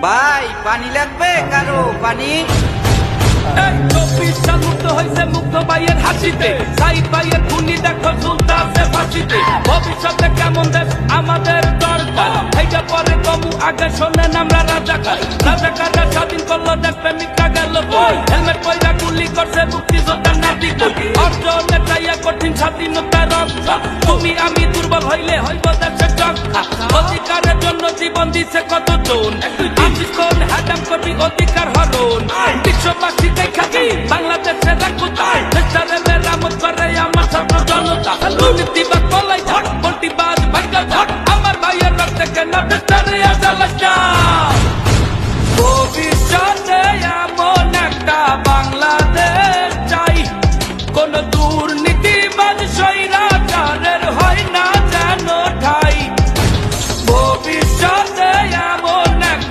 ভাই পানি লাগবে কারো পানি? এই 24 সাল মুক্ত হয়েছে মুগ্ধ ভাইয়ের হাসিতে, সাইদ ভাইয়ের খুনি দেখো ঝুলতে আছে ফাঁসিতে। ভবিষ্যতে কেমন দেশ আমাদের দরকার, এইটা পরে কমু আগে শোনেন আমরা রাজাকার। রাজাকাররা স্বাধীন করলো দেশ, প্রেমিকরা গেল কই, হেলমেট পয়রা গুলি করছে মুক্তিযোদ্ধার নাতি কই। অর্জনে চাইয়া কঠিন স্বাধীনতা রক্ষা, তুমি আমি দুর্বল হইলে হইব দেশের রক্ষা। অধিকারের জন্য জীবন দিছে কতজন,